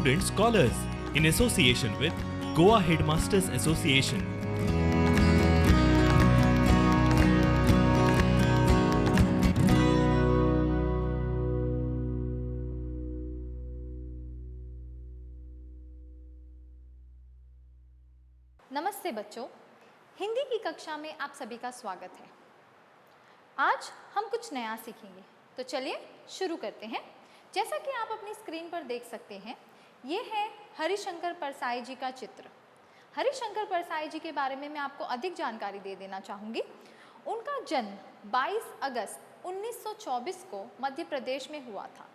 student scholars in association with Goa Headmasters Association. नमस्ते बच्चों, हिंदी की कक्षा में आप सभी का स्वागत है। आज हम कुछ नया सीखेंगे, तो चलिए शुरू करते हैं। जैसा कि आप अपनी स्क्रीन पर देख सकते हैं, ये है हरिशंकर परसाई जी का चित्र। हरिशंकर परसाई जी के बारे में मैं आपको अधिक जानकारी दे देना चाहूँगी। उनका जन्म 22 अगस्त 1924 को मध्य प्रदेश में हुआ था।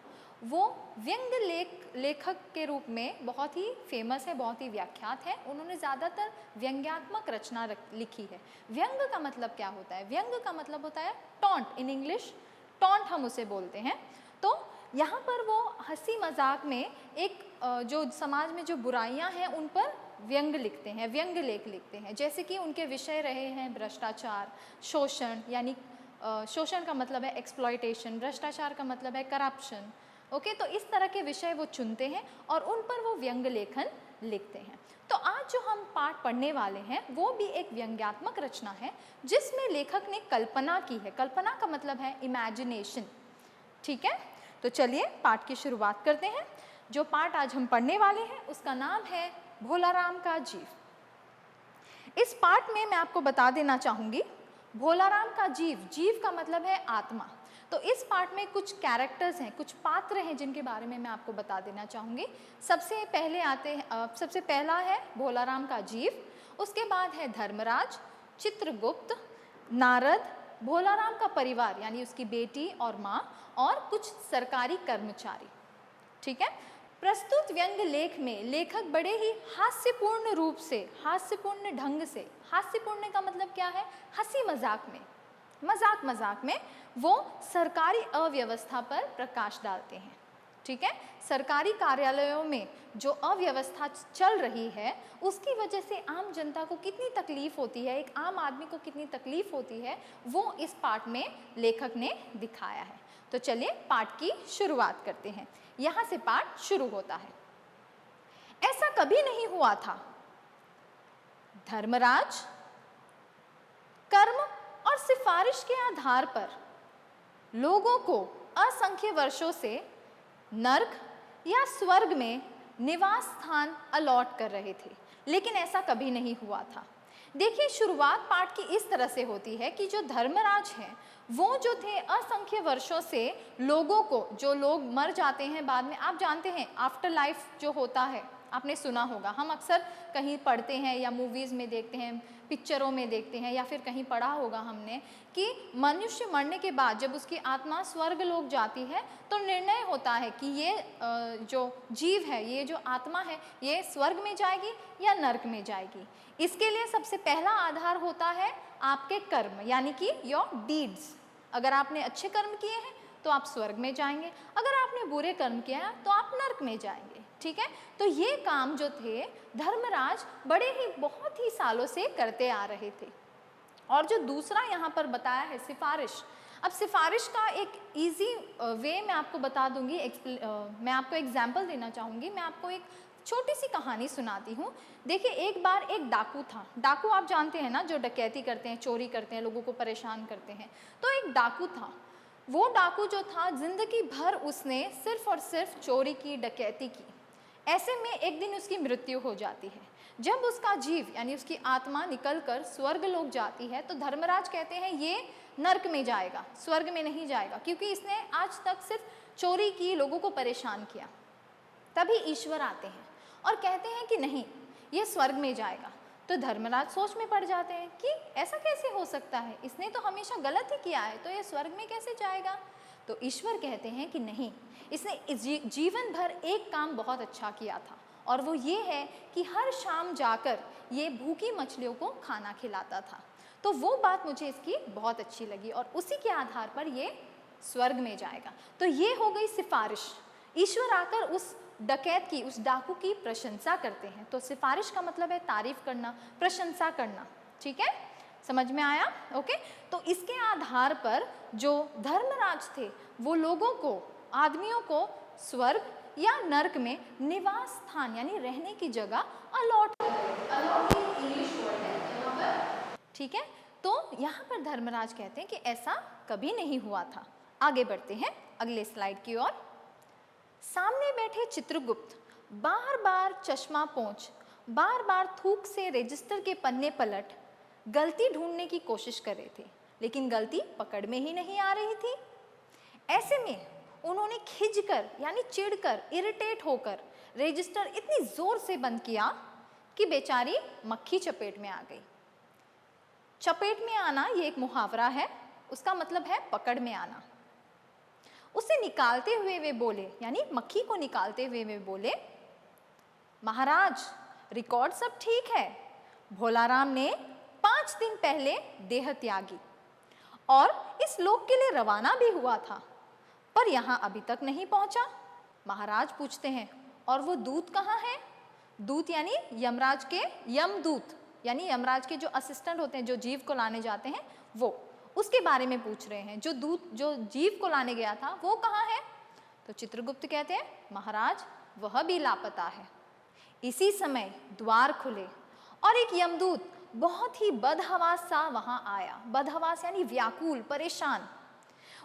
वो व्यंग्य लेखक के रूप में बहुत ही फेमस है, बहुत ही व्याख्यात है। उन्होंने ज़्यादातर व्यंग्यात्मक रचना लिखी है। व्यंग का मतलब क्या होता है? व्यंग का मतलब होता है टॉन्ट, इन इंग्लिश टॉन्ट हम उसे बोलते हैं। तो यहाँ पर वो हंसी मजाक में एक जो समाज में जो बुराइयाँ हैं उन पर व्यंग लिखते हैं, व्यंग लेख लिखते हैं। जैसे कि उनके विषय रहे हैं भ्रष्टाचार, शोषण, यानी शोषण का मतलब है एक्सप्लॉयटेशन, भ्रष्टाचार का मतलब है करप्शन। ओके, तो इस तरह के विषय वो चुनते हैं और उन पर वो व्यंग लेखन लिखते हैं। तो आज जो हम पाठ पढ़ने वाले हैं वो भी एक व्यंग्यात्मक रचना है जिसमें लेखक ने कल्पना की है। कल्पना का मतलब है इमेजिनेशन। ठीक है, तो चलिए पाठ की शुरुआत करते हैं। जो पाठ आज हम पढ़ने वाले हैं उसका नाम है भोलाराम का जीव। इस पाठ में मैं आपको बता देना चाहूँगी, भोलाराम का जीव, जीव का मतलब है आत्मा। तो इस पाठ में कुछ कैरेक्टर्स हैं, कुछ पात्र हैं जिनके बारे में मैं आपको बता देना चाहूँगी। सबसे पहला है भोलाराम का जीव, उसके बाद है धर्मराज, चित्रगुप्त, नारद, भोलाराम का परिवार यानी उसकी बेटी और माँ, और कुछ सरकारी कर्मचारी। ठीक है, प्रस्तुत व्यंग्य लेख में लेखक बड़े ही हास्यपूर्ण रूप से, हास्यपूर्ण ढंग से, हास्यपूर्ण का मतलब क्या है? हंसी मजाक में, मजाक में वो सरकारी अव्यवस्था पर प्रकाश डालते हैं। ठीक है, सरकारी कार्यालयों में जो अव्यवस्था चल रही है उसकी वजह से आम जनता को कितनी तकलीफ होती है, एक आम आदमी को कितनी तकलीफ होती है, वो इस पाठ में लेखक ने दिखाया है। तो चलिए पाठ की शुरुआत करते हैं। यहाँ से पाठ शुरू होता है। ऐसा कभी नहीं हुआ था। धर्मराज कर्म और सिफारिश के आधार पर लोगों को असंख्य वर्षों से नर्क या स्वर्ग में निवास स्थान अलॉट कर रहे थे, लेकिन ऐसा कभी नहीं हुआ था। देखिए, शुरुआत पाठ की इस तरह से होती है कि जो धर्मराज हैं वो जो थे असंख्य वर्षों से लोगों को, जो लोग मर जाते हैं बाद में, आप जानते हैं आफ्टर लाइफ जो होता है, आपने सुना होगा, हम अक्सर कहीं पढ़ते हैं या मूवीज़ में देखते हैं, पिक्चरों में देखते हैं, या फिर कहीं पढ़ा होगा हमने कि मनुष्य मरने के बाद जब उसकी आत्मा स्वर्ग लोक जाती है तो निर्णय होता है कि ये जो जीव है, ये जो आत्मा है, ये स्वर्ग में जाएगी या नर्क में जाएगी। इसके लिए सबसे पहला आधार होता है आपके कर्म, यानी कि योर डीड्स। अगर आपने अच्छे कर्म किए हैं तो आप स्वर्ग में जाएंगे, अगर आपने बुरे कर्म किए हैं तो आप नर्क में जाएंगे। ठीक है, तो ये काम जो थे धर्मराज बड़े ही बहुत ही सालों से करते आ रहे थे। और जो दूसरा यहाँ पर बताया है सिफारिश, अब सिफारिश का एक इजी वे मैं आपको बता दूंगी, मैं आपको एग्जाम्पल देना चाहूँगी। मैं आपको एक छोटी सी कहानी सुनाती हूँ। देखिए, एक बार एक डाकू था। डाकू आप जानते हैं ना, जो डकैती करते हैं, चोरी करते हैं, लोगों को परेशान करते हैं। तो एक डाकू था। वो डाकू जो था, जिंदगी भर उसने सिर्फ और सिर्फ चोरी की, डकैती की। ऐसे में एक दिन उसकी मृत्यु हो जाती है। जब उसका जीव यानी उसकी आत्मा निकलकर स्वर्ग लोक जाती है तो धर्मराज कहते हैं ये नर्क में जाएगा, स्वर्ग में नहीं जाएगा, क्योंकि इसने आज तक सिर्फ चोरी की, लोगों को परेशान किया। तभी ईश्वर आते हैं और कहते हैं कि नहीं, ये स्वर्ग में जाएगा। तो धर्मराज सोच में पड़ जाते हैं कि ऐसा कैसे हो सकता है, इसने तो हमेशा गलत ही किया है, तो ये स्वर्ग में कैसे जाएगा। तो ईश्वर कहते हैं कि नहीं, इसने जीवन भर एक काम बहुत अच्छा किया था, और वो ये है कि हर शाम जाकर ये भूखी मछलियों को खाना खिलाता था। तो वो बात मुझे इसकी बहुत अच्छी लगी और उसी के आधार पर ये स्वर्ग में जाएगा। तो ये हो गई सिफारिश। ईश्वर आकर उस डकैत की, उस डाकू की प्रशंसा करते हैं। तो सिफारिश का मतलब है तारीफ करना, प्रशंसा करना। ठीक है, समझ में आया? ओके, तो इसके आधार पर जो धर्मराज थे वो लोगों को, आदमियों को स्वर्ग या नर्क में निवास स्थान यानी रहने की जगह अलॉट इंग्लिश वर्ड है यहाँ पर, ठीक है। तो यहाँ पर धर्मराज कहते हैं कि ऐसा कभी नहीं हुआ था। आगे बढ़ते हैं अगले स्लाइड की ओर। सामने बैठे चित्रगुप्त बार बार चश्मा पोंछ, बार बार थूक से रजिस्टर के पन्ने पलट गलती ढूंढने की कोशिश कर रहे थे, लेकिन गलती पकड़ में ही नहीं आ रही थी। ऐसे में उन्होंने खिंचकर यानी चिढ़कर, इरिटेट होकर रजिस्टर इतनी जोर से बंद किया कि बेचारी मक्खी चपेट में आ गई। चपेट में आना ये एक मुहावरा है, उसका मतलब है पकड़ में आना। उसे निकालते हुए वे बोले, यानी मक्खी को निकालते हुए वे बोले, महाराज रिकॉर्ड सब ठीक है, भोलाराम ने 5 दिन पहले देह त्यागी और इस लोक के लिए रवाना भी हुआ था, पर यहाँ अभी तक नहीं पहुंचा। महाराज पूछते हैं, और वो दूत कहाँ है? दूत यानी यमराज के, यमदूत यानी यमराज के जो असिस्टेंट होते हैं, जो जीव को लाने जाते हैं, वो उसके बारे में पूछ रहे हैं। जो दूत जो जीव को लाने गया था वो कहाँ है? तो चित्रगुप्त कहते हैं, महाराज वह भी लापता है। इसी समय द्वार खुले और एक यमदूत बहुत ही बदहवास सा वहां आया। बदहवास यानी व्याकुल, परेशान।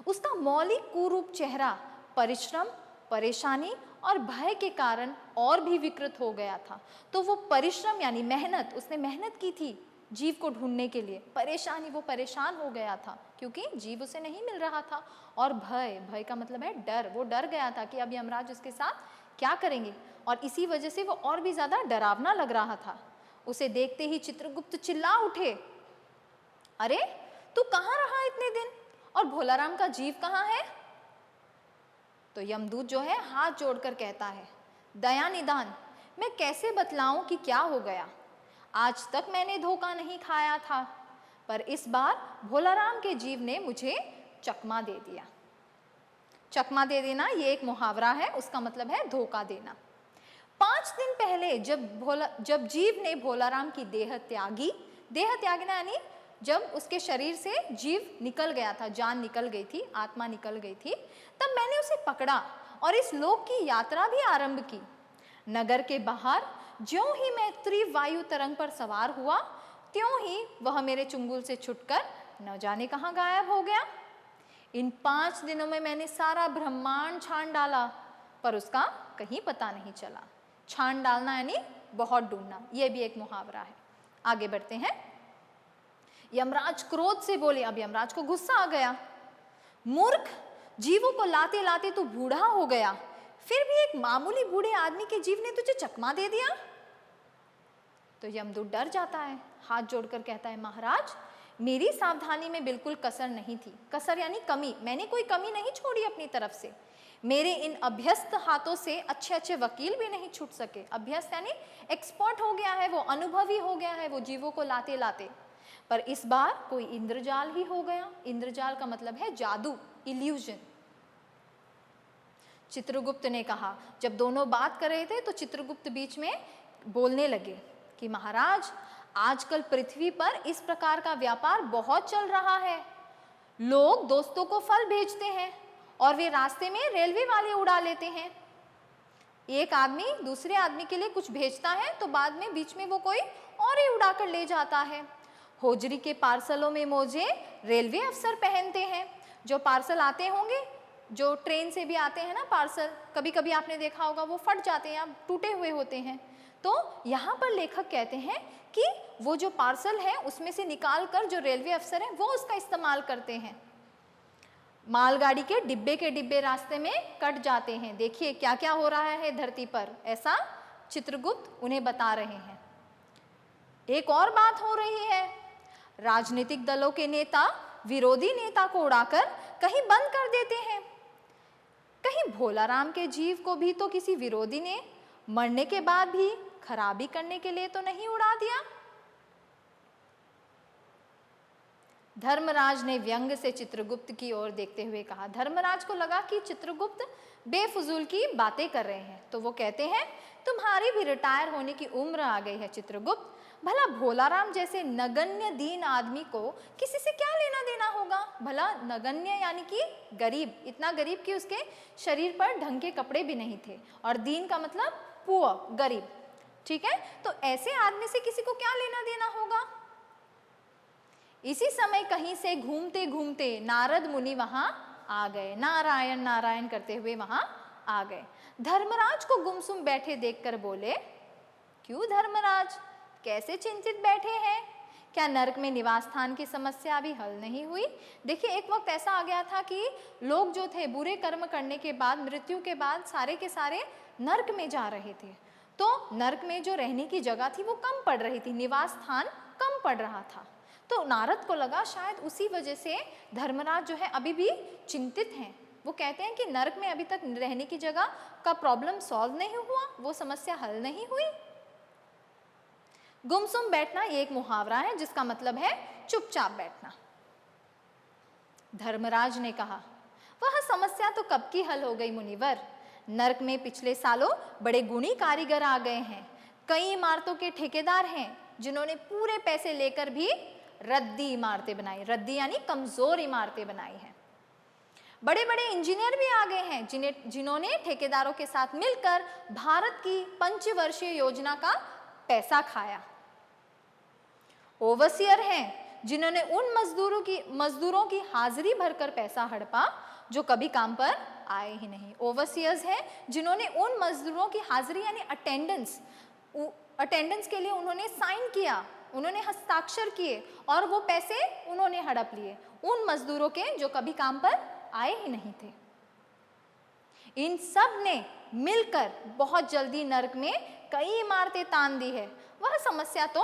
उसका मौलिक कुरूप चेहरा परिश्रम, परेशानी और भय के कारण और भी विकृत हो गया था। तो वो परिश्रम यानी मेहनत, उसने मेहनत की थी जीव को ढूंढने के लिए। परेशानी, वो परेशान हो गया था क्योंकि जीव उसे नहीं मिल रहा था। और भय, भय का मतलब है डर, वो डर गया था कि अब यमराज उसके साथ क्या करेंगे, और इसी वजह से वो और भी ज्यादा डरावना लग रहा था। उसे देखते ही चित्रगुप्त चिल्ला उठे, अरे तू कहाँ रहा इतने दिन, और भोलाराम का जीव कहाँ है? तो यमदूत जो है हाथ जोड़कर कहता है, दया निदान, मैं कैसे बतलाऊं कि क्या हो गया। आज तक मैंने धोखा नहीं खाया था, पर इस बार भोलाराम के जीव ने मुझे चकमा दे दिया। चकमा दे देना ये एक मुहावरा है, उसका मतलब है धोखा देना। 5 दिन पहले जब जीव ने भोलाराम की देह त्यागना यानी जब उसके शरीर से जीव निकल गया था, जान निकल गई थी, आत्मा निकल गई थी, तब मैंने उसे पकड़ा और इस लोक की यात्रा भी आरंभ की। नगर के बाहर ज्यों ही मैं तीव्र वायु तरंग पर सवार हुआ, त्यों ही वह मेरे चुंगल से छुटकर न जाने कहाँ गायब हो गया। इन 5 दिनों में मैंने सारा ब्रह्मांड छान डाला, पर उसका कहीं पता नहीं चला। छान डालना यानी बहुत ढूंढना, यह भी एक मुहावरा है। आगे बढ़ते हैं। यमराज क्रोध से बोले, अब यमराज को गुस्सा आ गया, मूर्ख, जीवों को लाते लाते तू बूढ़ा हो गया, फिर भी एक मामूली बूढ़े आदमी के जीव ने तुझे चकमा दे दिया। तो यमदूत डर जाता है, हाथ जोड़कर कहता है, महाराज मेरी सावधानी में बिल्कुल कसर नहीं थी। कसर यानी कमी, मैंने कोई कमी नहीं छोड़ी अपनी तरफ से। मेरे इन अभ्यस्त हाथों से अच्छे अच्छे वकील भी नहीं छूट सके। अभ्यस्त यानी एक्सपर्ट हो गया है, वो अनुभवी हो गया है वो जीवों को लाते लाते। पर इस बार कोई इंद्रजाल ही हो गया। इंद्रजाल का मतलब है जादू, इल्यूजन। चित्रगुप्त ने कहा, जब दोनों बात कर रहे थे तो चित्रगुप्त बीच में बोलने लगे कि महाराज आजकल पृथ्वी पर इस प्रकार का व्यापार बहुत चल रहा है। लोग दोस्तों को फल भेजते हैं और वे रास्ते में रेलवे वाले उड़ा लेते हैं। एक आदमी दूसरे आदमी के लिए कुछ भेजता है तो बाद में बीच में वो कोई और ही उड़ाकर ले जाता है। होजरी के पार्सलों में मोजे रेलवे अफसर पहनते हैं। जो पार्सल आते होंगे, जो ट्रेन से भी आते हैं ना पार्सल, कभी कभी आपने देखा होगा वो फट जाते हैं या टूटे हुए होते हैं। तो यहाँ पर लेखक कहते हैं कि वो जो पार्सल है उसमें से निकाल कर जो रेलवे अफसर हैं वो उसका इस्तेमाल करते हैं। मालगाड़ी के डिब्बे रास्ते में कट जाते हैं। देखिए क्या क्या हो रहा है धरती पर, ऐसा चित्रगुप्त उन्हें बता रहे हैं। एक और बात हो रही है, राजनीतिक दलों के नेता विरोधी नेता को उड़ाकर कहीं बंद कर देते हैं। कहीं भोलाराम के जीव को भी तो किसी विरोधी ने मरने के बाद भी खराबी करने के लिए तो नहीं उड़ा दिया। धर्मराज ने व्यंग से चित्रगुप्त की ओर देखते हुए कहा। धर्मराज को लगा कि चित्रगुप्त बेफजूल की बातें कर रहे हैं, तो वो कहते हैं, तुम्हारी भी रिटायर होने की उम्र आ गई है चित्रगुप्त। भला भोलाराम जैसे नगण्य दीन आदमी को किसी से क्या लेना देना होगा? भला नगण्य यानी कि गरीब, इतना गरीब कि उसके शरीर पर ढंग के कपड़े भी नहीं थे, और दीन का मतलब पुअर, गरीब। ठीक है, तो ऐसे आदमी से किसी को क्या लेना देना होगा? इसी समय कहीं से घूमते घूमते नारद मुनि वहां आ गए, नारायण नारायण करते हुए वहां आ गए। धर्मराज को गुमसुम बैठे देखकर बोले, क्यों धर्मराज, कैसे चिंतित बैठे हैं? क्या नरक में निवास स्थान की समस्या अभी हल नहीं हुई? देखिए, एक वक्त ऐसा आ गया था कि लोग जो थे बुरे कर्म करने के बाद, मृत्यु के बाद सारे के सारे नरक में जा रहे थे। तो नरक में जो रहने की जगह थी वो कम पड़ रही थी, निवास स्थान कम पड़ रहा था। तो नारद को लगा शायद उसी वजह से धर्मराज जो है अभी भी चिंतित हैं। वो कहते हैं कि नरक में अभी तक रहने की जगह का प्रॉब्लम सॉल्व नहीं हुआ, वो समस्या हल नहीं हुई। गुमसुम बैठना ये एक मुहावरा है जिसका मतलब है चुपचाप बैठना। धर्मराज ने कहा, वह समस्या तो कब की हल हो गई मुनिवर। नरक में पिछले सालों बड़े गुणी कारीगर आ गए हैं। कई इमारतों के ठेकेदार हैं जिन्होंने पूरे पैसे लेकर भी रद्दी इमारतें बनाई, रद्दी यानी कमजोर इमारतें बनाई हैं। बड़े बड़े इंजीनियर भी आ गए हैं जिन्होंने ठेकेदारों के साथ मिलकर भारत की पंचवर्षीय योजना का पैसा खाया। ओवरसियर हैं जिन्होंने उन मजदूरों की हाजिरी भरकर पैसा हड़पा जो कभी काम पर आए ही नहीं। ओवरसियर्स हैं जिन्होंने उन मजदूरों की हाजिरी यानी अटेंडेंस के लिए उन्होंने साइन किया, उन्होंने हस्ताक्षर किए और वो पैसे उन्होंने हड़प लिए उन मजदूरों के जो कभी काम पर आए ही नहीं थे। इन सब ने मिलकर बहुत जल्दी नरक में कई इमारतें तान दी है। वह समस्या तो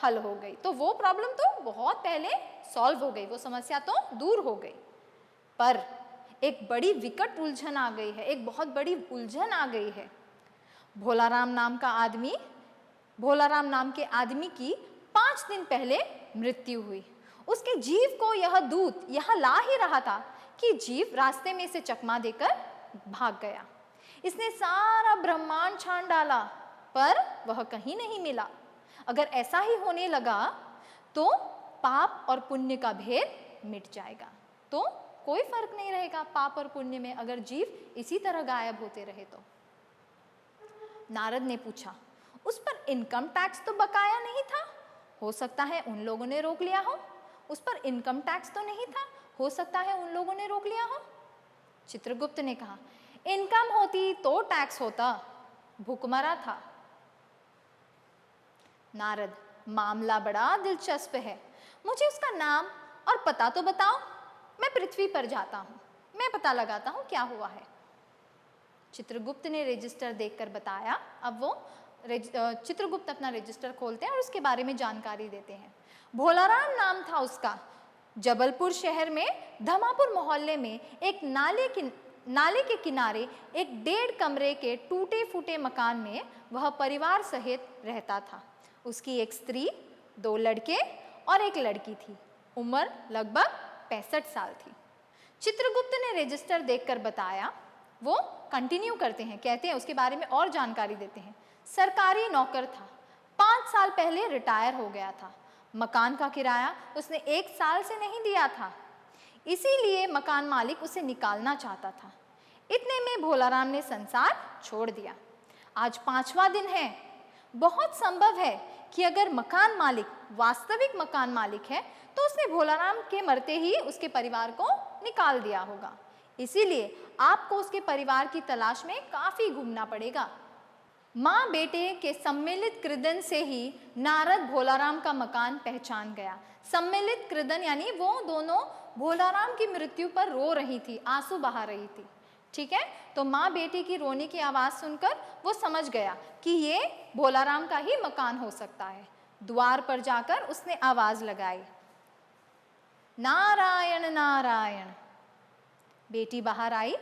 हल हो गई, तो वो प्रॉब्लम तो बहुत पहले सॉल्व हो गई, वो समस्या तो दूर हो गई। पर एक बड़ी विकट उलझन आ गई है, एक बहुत बड़ी उलझन आ गई है। भोलाराम नाम के आदमी की 5 दिन पहले मृत्यु हुई। उसके जीव को यह दूत यहाँ ला ही रहा था कि जीव रास्ते में से चकमा देकर भाग गया। इसने सारा ब्रह्मांड छान डाला पर वह कहीं नहीं मिला। अगर ऐसा ही होने लगा तो पाप और पुण्य का भेद मिट जाएगा, तो कोई फर्क नहीं रहेगा पाप और पुण्य में, अगर जीव इसी तरह गायब होते रहे तो। नारद ने पूछा, उस पर इनकम टैक्स तो बकाया नहीं था? हो सकता है उन लोगों ने रोक लिया हो। उस पर इनकम टैक्स तो नहीं था, हो सकता है उन लोगों ने रोक लिया हो। चित्रगुप्त ने कहा, इनकम होती तो टैक्स होता, भूखमरा था। नारद, मामला बड़ा दिलचस्प है, मुझे उसका नाम और पता तो बताओ। मैं पृथ्वी पर जाता हूँ, मैं पता लगाता हूँ क्या हुआ है। चित्रगुप्त ने रजिस्टर देखकर बताया। अब वो चित्रगुप्त अपना रजिस्टर खोलते हैं और उसके बारे में जानकारी देते हैं। भोलाराम नाम था उसका। जबलपुर शहर में धमापुर मोहल्ले में एक नाले के किनारे एक 1.5 कमरे के टूटे फूटे मकान में वह परिवार सहित रहता था। उसकी एक स्त्री, 2 लड़के और एक लड़की थी। उम्र लगभग 65 साल थी। चित्रगुप्त ने रजिस्टर देखकर बताया। वो कंटिन्यू करते हैं, कहते हैं उसके बारे में और जानकारी देते हैं। सरकारी नौकर था, 5 साल पहले रिटायर हो गया था। मकान का किराया उसने 1 साल से नहीं दिया था, इसीलिए मकान मालिक उसे निकालना चाहता था। इतने में भोलाराम ने संसार छोड़ दिया। आज 5वां दिन है। बहुत संभव है कि अगर मकान मालिक वास्तविक मकान मालिक है तो उसने भोलाराम के मरते ही उसके परिवार को निकाल दिया होगा। इसीलिए आपको उसके परिवार की तलाश में काफी घूमना पड़ेगा। माँ बेटे के सम्मिलित क्रीदन से ही नारद भोलाराम का मकान पहचान गया। सम्मिलित क्रीदन यानी वो दोनों भोलाराम की मृत्यु पर रो रही थी, आंसू बहा रही थी। ठीक है, तो माँ बेटे की रोने की आवाज सुनकर वो समझ गया कि ये भोलाराम का ही मकान हो सकता है। द्वार पर जाकर उसने आवाज लगाई, नारायण नारायण। बेटी बाहर आई।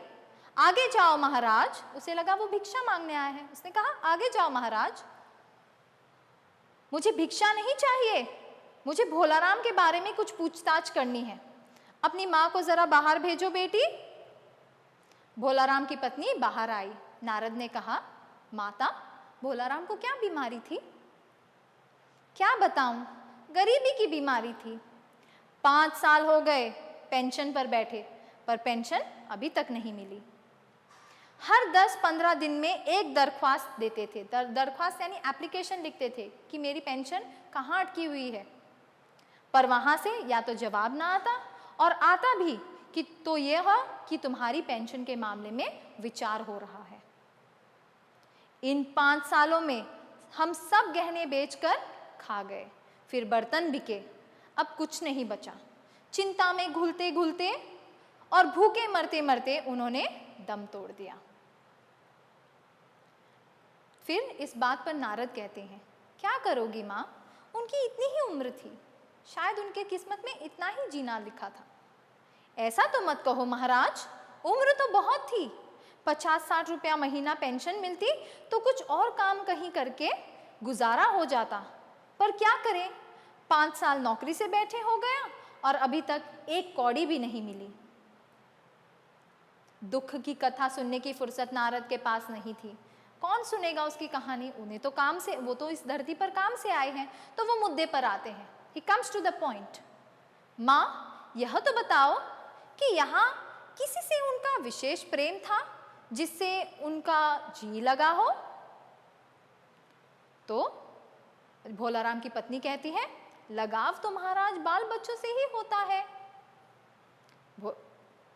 आगे जाओ महाराज। उसे लगा वो भिक्षा मांगने आया है। उसने कहा, आगे जाओ महाराज, मुझे भिक्षा नहीं चाहिए, मुझे भोलाराम के बारे में कुछ पूछताछ करनी है। अपनी माँ को जरा बाहर भेजो बेटी। भोलाराम की पत्नी बाहर आई। नारद ने कहा, माता, भोलाराम को क्या बीमारी थी? क्या बताऊं, गरीबी की बीमारी थी। 5 साल हो गए पेंशन पर बैठे, पर पेंशन अभी तक नहीं मिली। हर 10-15 दिन में एक दरख्वास्त देते थे। दरख्वास्त यानी एप्लीकेशन लिखते थे कि मेरी पेंशन कहाँ अटकी हुई है, पर वहाँ से या तो जवाब ना आता, और आता भी कि तो यह है कि तुम्हारी पेंशन के मामले में विचार हो रहा है। इन 5 सालों में हम सब गहने बेचकर खा गए, फिर बर्तन बिके, अब कुछ नहीं बचा। चिंता में घुलते घुलते और भूखे मरते मरते उन्होंने दम तोड़ दिया। फिर इस बात पर नारद कहते हैं, क्या करोगी माँ, उनकी इतनी ही उम्र थी, शायद उनके किस्मत में इतना ही जीना लिखा था। ऐसा तो मत कहो महाराज, उम्र तो बहुत थी। 50-60 रुपया महीना पेंशन मिलती तो कुछ और काम कहीं करके गुजारा हो जाता, पर क्या करें, 5 साल नौकरी से बैठे हो गया और अभी तक एक कौड़ी भी नहीं मिली। दुख की कथा सुनने की फुर्सत नारद के पास नहीं थी। कौन सुनेगा उसकी कहानी, उन्हें तो काम से, वो तो इस धरती पर काम से आए हैं, तो वो मुद्दे पर आते हैं। He comes to the point. माँ, यह तो बताओ कि यहाँ किसी से उनका विशेष प्रेम था जिससे उनका जी लगा हो? तो भोलाराम की पत्नी कहती है, लगाव तो महाराज बाल बच्चों से ही होता है।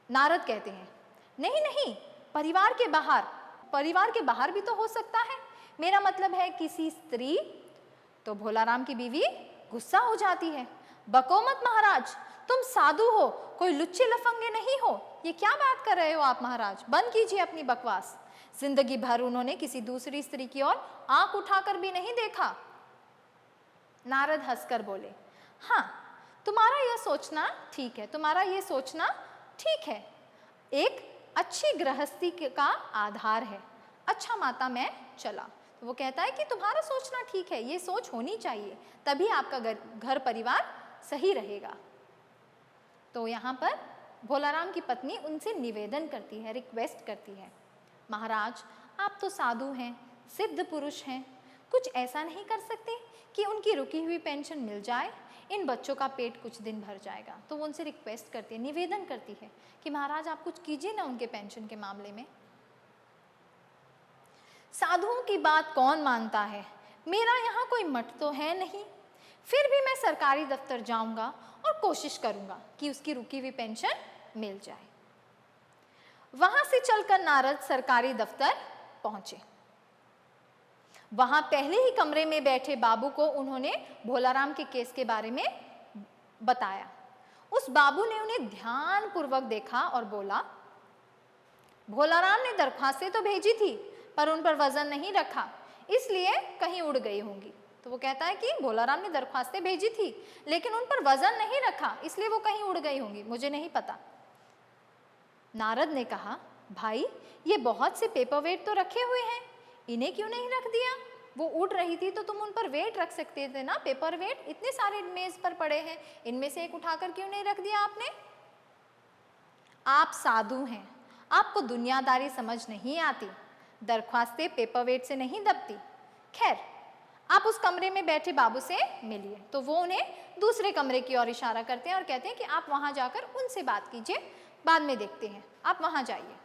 नारद कहते हैं, नहीं नहीं, परिवार के बाहर भी तो हो सकता है, मेरा मतलब है किसी स्त्री। तो भोलाराम की बीवी गुस्सा हो जाती है, बको मत महाराज, तुम साधु हो, कोई लुच्चे लफंगे नहीं हो, ये क्या बात कर रहे हो आप महाराज, बंद कीजिए अपनी बकवास। जिंदगी भर उन्होंने किसी दूसरी स्त्री की ओर आंख उठाकर भी नहीं देखा। नारद हंसकर बोले, हाँ, तुम्हारा यह सोचना ठीक है, एक अच्छी गृहस्थी का आधार है। अच्छा माता, मैं चला। तो वो कहता है कि तुम्हारा सोचना ठीक है, ये सोच होनी चाहिए, तभी आपका घर परिवार सही रहेगा। तो यहाँ पर भोलाराम की पत्नी उनसे निवेदन करती है, रिक्वेस्ट करती है, महाराज आप तो साधु हैं, सिद्ध पुरुष हैं, कुछ ऐसा नहीं कर सकते कि उनकी रुकी हुई पेंशन मिल जाए, इन बच्चों का पेट कुछ दिन भर जाएगा। तो वो उनसे रिक्वेस्ट करती है, निवेदन करती है कि महाराज आप कुछ कीजिए ना उनके पेंशन के मामले में। साधुओं की बात कौन मानता है, मेरा यहाँ कोई मठ तो है नहीं, फिर भी मैं सरकारी दफ्तर जाऊंगा और कोशिश करूंगा कि उसकी रुकी हुई पेंशन मिल जाए। वहां से चलकर नारद सरकारी दफ्तर पहुंचे। वहां पहले ही कमरे में बैठे बाबू को उन्होंने भोलाराम के केस के बारे में बताया। उस बाबू ने उन्हें ध्यानपूर्वक देखा और बोला, भोलाराम ने दरख्वास्तें तो भेजी थी पर उन पर वजन नहीं रखा, इसलिए कहीं उड़ गई होंगी। तो वो कहता है कि भोलाराम ने दरख्वास्तें भेजी थी लेकिन उन पर वजन नहीं रखा, इसलिए वो कहीं उड़ गई होंगी, मुझे नहीं पता। नारद ने कहा, भाई ये बहुत से पेपर वेट तो रखे हुए हैं, इन्हें क्यों नहीं रख दिया? वो उड़ रही थी तो तुम उन पर वेट रख सकते थे ना, पेपर वेट इतने सारे मेज पर पड़े हैं, इनमें से एक उठाकर क्यों नहीं रख दिया आपने? आप साधु हैं, आपको दुनियादारी समझ नहीं आती, दरख्वास्तें पेपर वेट से नहीं दबती। खैर, आप उस कमरे में बैठे बाबू से मिलिए। तो वो उन्हें दूसरे कमरे की ओर इशारा करते हैं और कहते हैं कि आप वहां जाकर उनसे बात कीजिए, बाद में देखते हैं, आप वहां जाइए।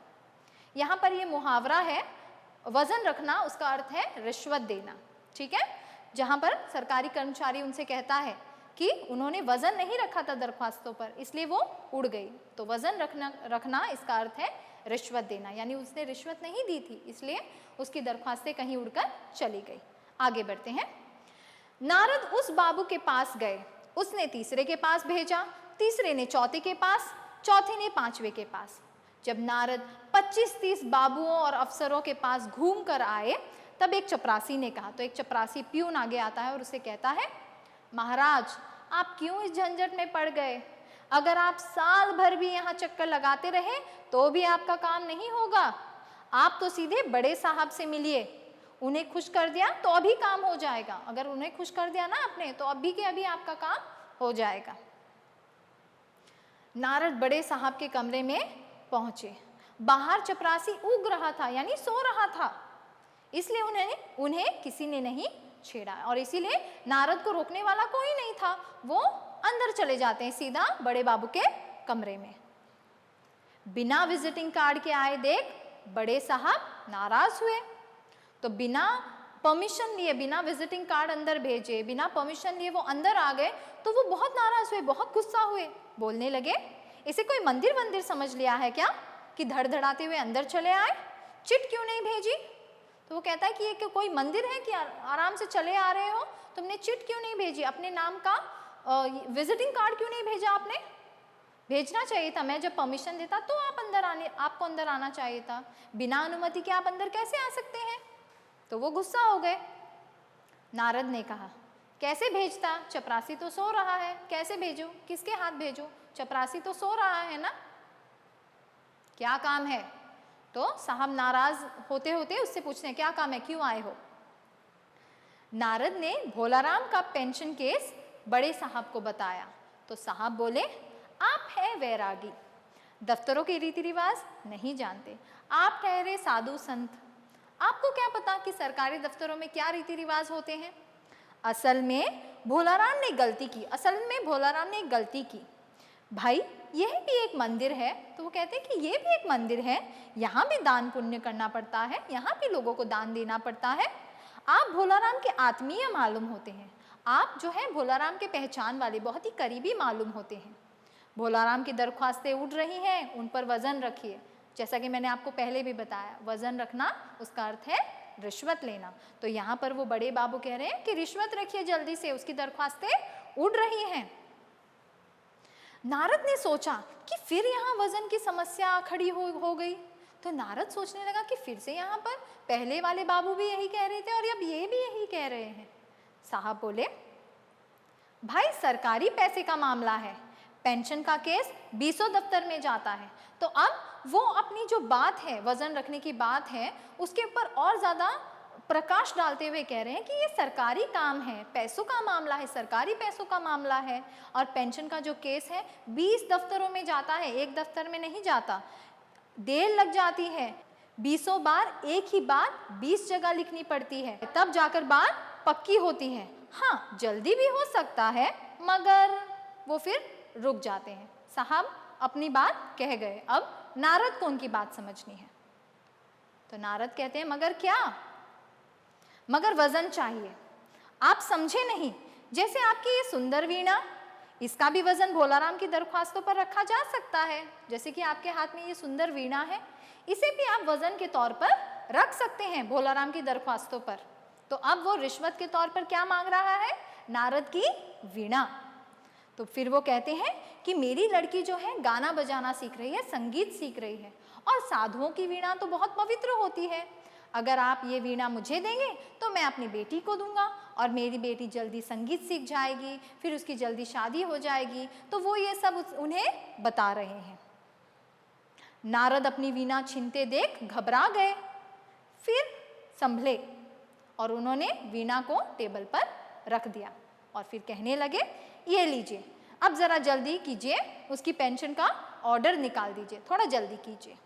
यहाँ पर ये मुहावरा है, वजन रखना, उसका अर्थ है रिश्वत देना, ठीक है। जहाँ पर सरकारी कर्मचारी उनसे कहता है कि उन्होंने वजन नहीं रखा था दरख्वास्तों पर, इसलिए वो उड़ गई। तो वजन रखना इसका अर्थ है रिश्वत देना, यानी उसने रिश्वत नहीं दी थी, इसलिए उसकी दरख्वास्तें कहीं उड़कर चली गई। आगे बढ़ते हैं। नारद उस बाबू के पास गए, उसने तीसरे के पास भेजा, तीसरे ने चौथे के पास, चौथे ने पांचवे के पास। जब नारद 25-30 बाबुओं और अफसरों के पास घूम कर आए, तब एक चपरासी ने कहा। तो एक चपरासी प्यून आगे आता है और उसे कहता है, महाराज आप क्यों इस झंझट में पड़ गए? अगर आप साल भर भी यहाँ चक्कर लगाते रहे तो भी आपका काम नहीं होगा। आप तो सीधे बड़े साहब से मिलिए, उन्हें खुश कर दिया तो अभी काम हो जाएगा। अगर उन्हें खुश कर दिया ना आपने, तो अभी के अभी आपका काम हो जाएगा। नारद बड़े साहब के कमरे में पहुंचे। बाहर चपरासी ऊग रहा था, यानी सो रहा था। इसलिए उन्हें किसी ने नहीं छेड़ा और इसीलिए नारद को रोकने वाला कोई नहीं था। वो अंदर चले जाते हैं सीधा बड़े बाबू के कमरे में। बिना विजिटिंग कार्ड के आए देख बड़े साहब नाराज हुए। तो बिना परमिशन लिए, बिना विजिटिंग कार्ड अंदर भेजे, बिना परमिशन लिए वो अंदर आ गए। तो वो बहुत नाराज हुए, बहुत गुस्सा हुए, बोलने लगे इसे कोई मंदिर वंदिर समझ लिया है क्या कि धड़धड़ाते हुए अंदर चले आए, चिट क्यों नहीं भेजी? तो वो कहता है कि ये कोई मंदिर है कि आराम से चले आ रहे हो, तुमने चिट क्यों नहीं भेजी, अपने नाम का विजिटिंग कार्ड क्यों नहीं भेजा? आपने भेजना चाहिए था, मैं जब परमिशन देता तो आपको अंदर आना चाहिए था, बिना अनुमति के आप अंदर कैसे आ सकते हैं? तो वो गुस्सा हो गए। नारद ने कहा कैसे भेजता, चपरासी तो सो रहा है, कैसे भेजूं, किसके हाथ भेजूं? चपरासी तो सो रहा है ना, क्या काम है? तो साहब नाराज होते होते उससे पूछते हैं क्या काम है, क्यों आए हो? नारद ने भोलाराम का पेंशन केस बड़े साहब को बताया। तो साहब बोले आप है वैरागी, दफ्तरों के रीति रिवाज नहीं जानते, आप ठहरे साधु संत, आपको क्या पता कि सरकारी दफ्तरों में क्या रीति रिवाज होते हैं? असल में भोलाराम ने गलती की भाई, यह भी एक मंदिर है। तो वो कहते हैं कि ये भी एक मंदिर है, यहाँ भी दान पुण्य करना पड़ता है, यहाँ भी लोगों को दान देना पड़ता है। आप भोलाराम के आत्मीय मालूम होते हैं, आप जो है भोलाराम के पहचान वाले, बहुत ही करीबी मालूम होते हैं। भोलाराम की दरख्वास्तें उठ रही हैं, उन पर वजन रखिए। जैसा कि मैंने आपको पहले भी बताया, वजन रखना उसका अर्थ है रिश्वत लेना। तो यहाँ पर वो बड़े बाबू कह रहे हैं कि रिश्वत रखिए जल्दी से, उसकी दरख्वास्तें उड़ रही हैं। नारद ने सोचा कि फिर यहाँ वजन की समस्या खड़ी हो गई। तो नारद सोचने लगा कि फिर से यहाँ पर पहले वाले बाबू भी यही कह रहे थे और अब ये भी यही कह रहे हैं। साहब बोले भाई सरकारी पैसे का मामला है, पेंशन का केस बीसों दफ्तर में जाता है, तो अब वो अपनी जो बात है, वजन रखने की बात है, उसके ऊपर और ज़्यादा प्रकाश डालते हुए कह रहे हैं कि ये सरकारी काम है, पैसों का मामला है, सरकारी पैसों का मामला है। और पेंशन का जो केस है 20 दफ्तरों में जाता है, एक दफ्तर में नहीं जाता, देर लग जाती है, 20 बार एक ही बात 20 जगह लिखनी पड़ती है, तब जाकर बात पक्की होती है। हाँ जल्दी भी हो सकता है, मगर वो फिर रुक जाते हैं। साहब अपनी बात कह गए, अब नारद को उनकी बात समझनी है। तो नारद कहते हैं मगर क्या? मगर वजन चाहिए, आप समझे नहीं, जैसे आपकी ये सुंदर वीणा, इसका भी वजन भोलाराम की दरख्वास्तों पर रखा जा सकता है। जैसे कि आपके हाथ में ये सुंदर वीणा है, इसे भी आप वजन के तौर पर रख सकते हैं भोलाराम की दरख्वास्तों पर। तो अब वो रिश्वत के तौर पर क्या मांग रहा है? नारद की वीणा। तो फिर वो कहते हैं कि मेरी लड़की जो है गाना बजाना सीख रही है, संगीत सीख रही है, और साधुओं की वीणा तो बहुत पवित्र होती है, अगर आप ये वीणा मुझे देंगे तो मैं अपनी बेटी को दूंगा और मेरी बेटी जल्दी संगीत सीख जाएगी, फिर उसकी जल्दी शादी हो जाएगी। तो वो ये सब उन्हें बता रहे हैं। नारद अपनी वीणा छीनते देख घबरा गए, फिर संभले और उन्होंने वीणा को टेबल पर रख दिया और फिर कहने लगे ये लीजिए, अब ज़रा जल्दी कीजिए, उसकी पेंशन का ऑर्डर निकाल दीजिए, थोड़ा जल्दी कीजिए।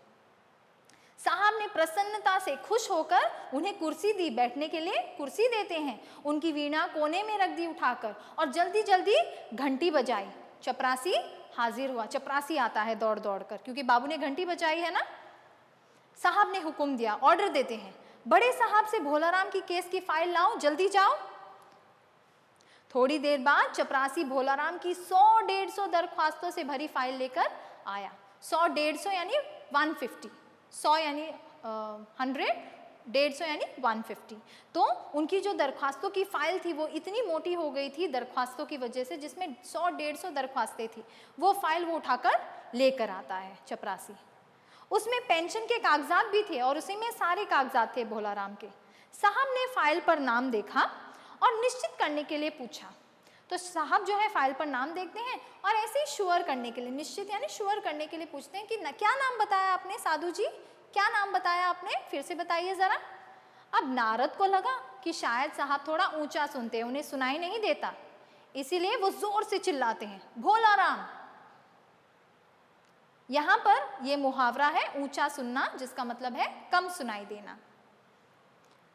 साहब ने प्रसन्नता से खुश होकर उन्हें कुर्सी दी, बैठने के लिए कुर्सी देते हैं, उनकी वीणा कोने में रख दी उठाकर और जल्दी जल्दी घंटी बजाई। चपरासी हाजिर हुआ, चपरासी आता है दौड़ दौड़ कर, क्योंकि बाबू ने घंटी बजाई है ना। साहब ने हुक्म दिया, ऑर्डर देते हैं, बड़े साहब से भोलाराम की केस की फाइल लाओ, जल्दी जाओ। थोड़ी देर बाद चपरासी भोलाराम की 100-150 दरख्वास्तों से भरी फाइल लेकर आया। 100-150 यानी 150, 100 यानी 100, 150 यानी 150। तो उनकी जो दरख्वास्तों की फाइल थी वो इतनी मोटी हो गई थी दरख्वास्तों की वजह से, जिसमें 100-150 दरख्वास्तें थी। वो फाइल वो उठाकर लेकर आता है चपरासी। उसमें पेंशन के कागजात भी थे और उसी में सारे कागजात थे भोलाराम के। साहब ने फाइल पर नाम देखा और निश्चित करने के लिए पूछा। तो साहब जो है फाइल पर नाम देखते हैं और ऐसे ही श्योर करने के लिए, निश्चित यानी श्योर करने के लिए पूछते हैं कि क्या नाम बताया आपने साधु जी, क्या नाम बताया आपने, फिर से बताइए ज़रा। अब नारद को लगा कि शायद साहब थोड़ा ऊंचा सुनते हैं, उन्हें सुनाई नहीं देता, इसीलिए वो जोर से चिल्लाते हैं भोलाराम। यहाँ पर ये मुहावरा है ऊंचा सुनना, जिसका मतलब है कम सुनाई देना।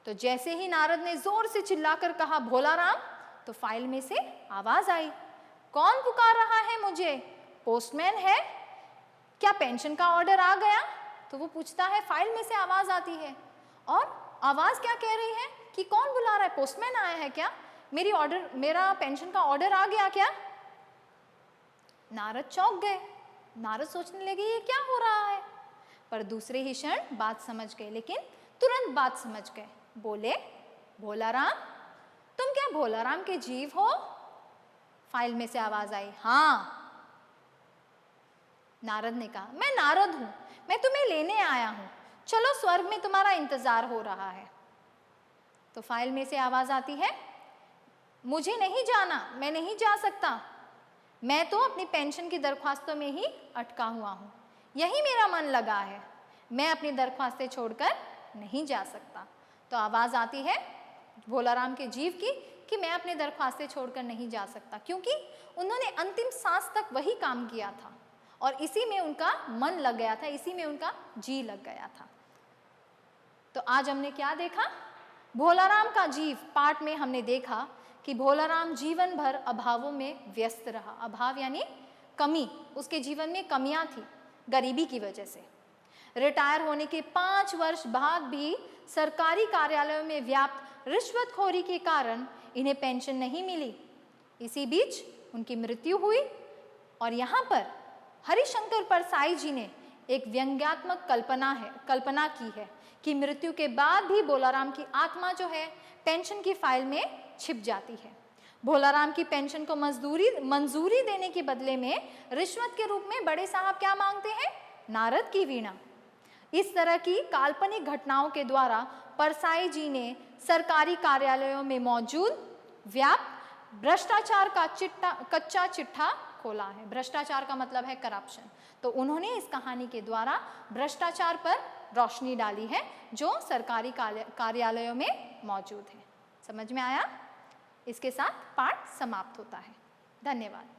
तो जैसे ही नारद ने जोर से चिल्लाकर कहा भोला राम, तो फाइल में से आवाज आई, कौन पुकार रहा है मुझे? पोस्टमैन है क्या? पेंशन का ऑर्डर आ गया? तो वो पूछता है, फाइल में से आवाज आती है, और आवाज क्या कह रही है कि कौन बुला रहा है? पोस्टमैन आया है क्या? मेरा पेंशन का ऑर्डर आ गया क्या? नारद चौंक गए। नारद सोचने लगे ये क्या हो रहा है, पर दूसरे ही क्षण बात समझ गए, लेकिन तुरंत बात समझ गए। बोले, भोला राम, तुम क्या भोला राम के जीव हो? फाइल में से आवाज आई, हाँ। नारद ने कहा, मैं नारद हूं, मैं तुम्हें लेने आया हूं, चलो स्वर्ग में तुम्हारा इंतजार हो रहा है। तो फाइल में से आवाज आती है, मुझे नहीं जाना, मैं नहीं जा सकता, मैं तो अपनी पेंशन की दरख्वास्तों में ही अटका हुआ हूं, यही मेरा मन लगा है, मैं अपनी दरख्वास्तें छोड़कर नहीं जा सकता। तो आवाज आती है भोला राम के जीव की कि मैं अपनी दरख्वास्तें छोड़कर नहीं जा सकता, क्योंकि उन्होंने अंतिम सांस तक वही काम किया था और इसी में उनका मन लग गया था, इसी में उनका जी लग गया था। तो आज हमने क्या देखा? भोला राम का जीव पाठ में हमने देखा कि भोला राम जीवन भर अभावों में व्यस्त रहा। अभाव यानी कमी, उसके जीवन में कमियां थी गरीबी की वजह से। रिटायर होने के 5 वर्ष बाद भी सरकारी कार्यालयों में व्याप्त रिश्वतखोरी के कारण इन्हें पेंशन नहीं मिली। इसी बीच उनकी मृत्यु हुई और यहाँ पर हरिशंकर परसाई जी ने एक व्यंग्यात्मक कल्पना की है कि मृत्यु के बाद भी भोलाराम की आत्मा जो है पेंशन की फाइल में छिप जाती है। भोलाराम की पेंशन को मंजूरी देने के बदले में रिश्वत के रूप में बड़े साहब क्या मांगते हैं? नारद की वीणा। इस तरह की काल्पनिक घटनाओं के द्वारा परसाई जी ने सरकारी कार्यालयों में मौजूद व्याप्त भ्रष्टाचार का कच्चा चिट्ठा खोला है। भ्रष्टाचार का मतलब है करप्शन। तो उन्होंने इस कहानी के द्वारा भ्रष्टाचार पर रोशनी डाली है जो सरकारी कार्यालयों में मौजूद है। समझ में आया? इसके साथ पाठ समाप्त होता है। धन्यवाद।